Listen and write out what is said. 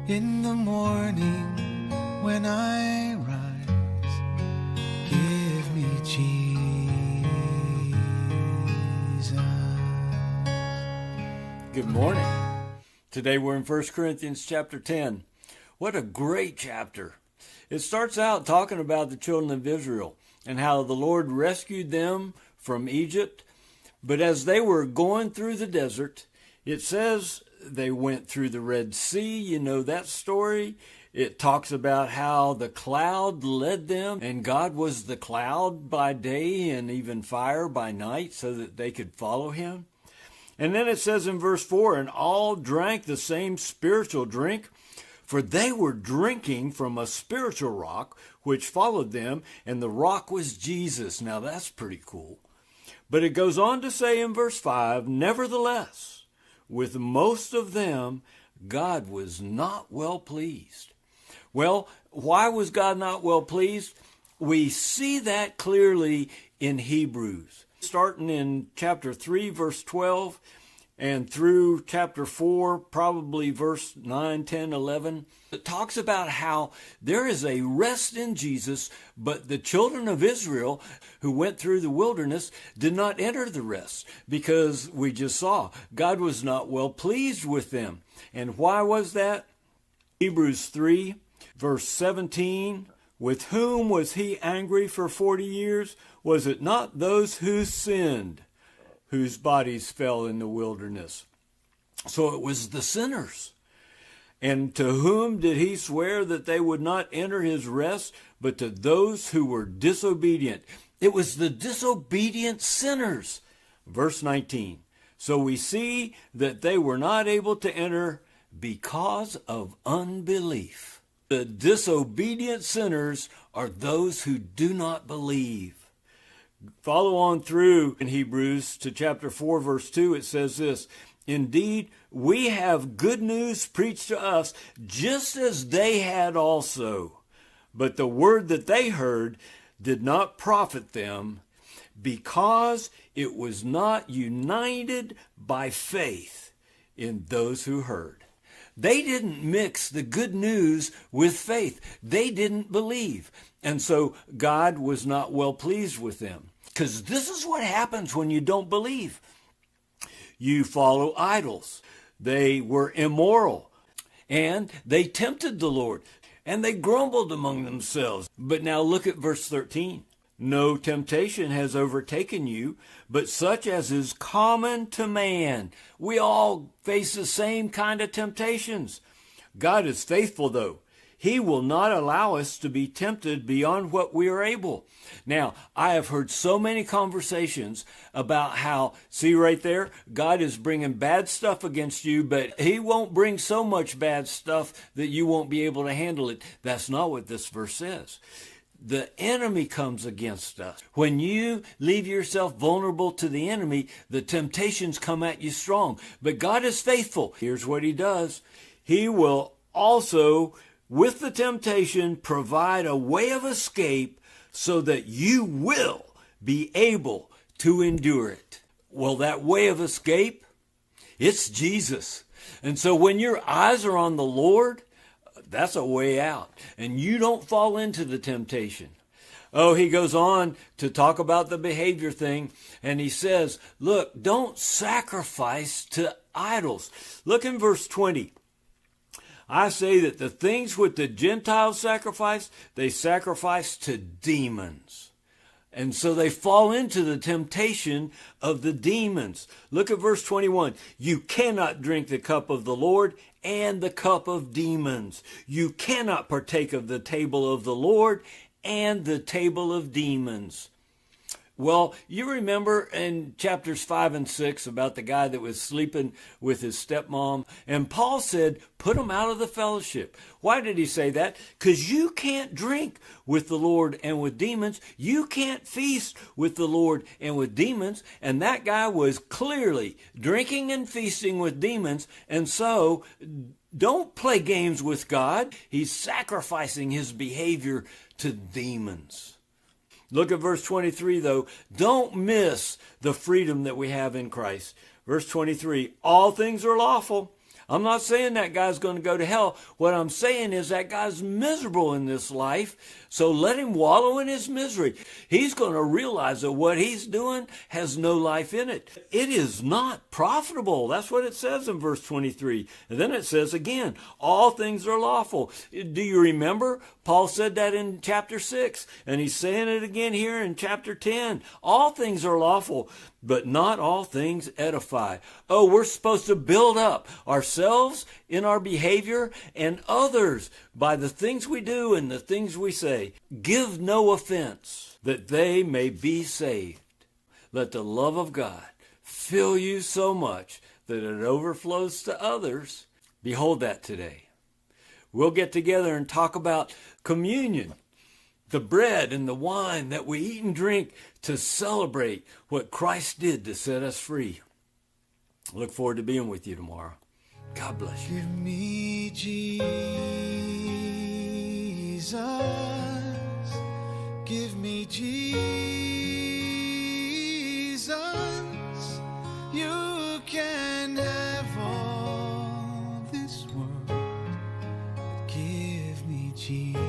In the morning when I rise, give me Jesus. Good morning. Today we're in 1 Corinthians chapter 10. What a great chapter. It starts out talking about the children of Israel and how the Lord rescued them from Egypt. But as they were going through the desert, it says they went through the Red Sea. You know that story. It talks about how the cloud led them, and God was the cloud by day and even fire by night so that they could follow him. And then it says in verse 4, and all drank the same spiritual drink, for they were drinking from a spiritual rock which followed them, and the rock was Jesus. Now that's pretty cool. But it goes on to say in verse 5, nevertheless, with most of them, God was not well pleased. Well, why was God not well pleased? We see that clearly in Hebrews. Starting in chapter 3, verse 12, and through chapter 4, probably verse 9, 10, 11, it talks about how there is a rest in Jesus, but the children of Israel who went through the wilderness did not enter the rest because we just saw God was not well pleased with them. And why was that? Hebrews 3, verse 17, with whom was he angry for 40 years? Was it not those who sinned, whose bodies fell in the wilderness? So it was the sinners. And to whom did he swear that they would not enter his rest, but to those who were disobedient? It was the disobedient sinners. Verse 19. So we see that they were not able to enter because of unbelief. The disobedient sinners are those who do not believe. Follow on through in Hebrews to chapter 4, verse 2. It says this, indeed, we have good news preached to us, just as they had also. But the word that they heard did not profit them, because it was not united by faith in those who heard. They didn't mix the good news with faith. They didn't believe. And so God was not well pleased with them. Because this is what happens when you don't believe. You follow idols. They were immoral. And they tempted the Lord. And they grumbled among themselves. But now look at verse 13. No temptation has overtaken you, but such as is common to man. We all face the same kind of temptations. God is faithful, though. He will not allow us to be tempted beyond what we are able. Now, I have heard so many conversations about how, see right there, God is bringing bad stuff against you, but he won't bring so much bad stuff that you won't be able to handle it. That's not what this verse says. The enemy comes against us. When you leave yourself vulnerable to the enemy, the temptations come at you strong. But God is faithful. Here's what he does. He will also, with the temptation, provide a way of escape so that you will be able to endure it. Well, that way of escape, it's Jesus. And so when your eyes are on the Lord, that's a way out. And you don't fall into the temptation. Oh, he goes on to talk about the behavior thing. And he says, look, don't sacrifice to idols. Look in verse 20. I say that the things which the Gentiles sacrifice, they sacrifice to demons. And so they fall into the temptation of the demons. Look at verse 21. You cannot drink the cup of the Lord and the cup of demons. You cannot partake of the table of the Lord and the table of demons. Well, you remember in chapters 5 and 6 about the guy that was sleeping with his stepmom, and Paul said, put him out of the fellowship. Why did he say that? Because you can't drink with the Lord and with demons. You can't feast with the Lord and with demons. And that guy was clearly drinking and feasting with demons. And so don't play games with God. He's sacrificing his behavior to demons. Look at verse 23, though. Don't miss the freedom that we have in Christ. Verse 23, all things are lawful. I'm not saying that guy's going to go to hell. What I'm saying is that guy's miserable in this life, so let him wallow in his misery. He's going to realize that what he's doing has no life in it. It is not profitable. That's what it says in verse 23. And then it says again, all things are lawful. Do you remember? Paul said that in chapter 6, and he's saying it again here in chapter 10. All things are lawful, but not all things edify. Oh, we're supposed to build up ourselves in our behavior and others by the things we do and the things we say. Give no offense, that they may be saved. Let the love of God fill you so much that it overflows to others. Behold that today. We'll get together and talk about communion, the bread and the wine that we eat and drink to celebrate what Christ did to set us free. I look forward to being with you tomorrow. God bless you. Give me Jesus. Give me Jesus. You can have all this world, but give me Jesus.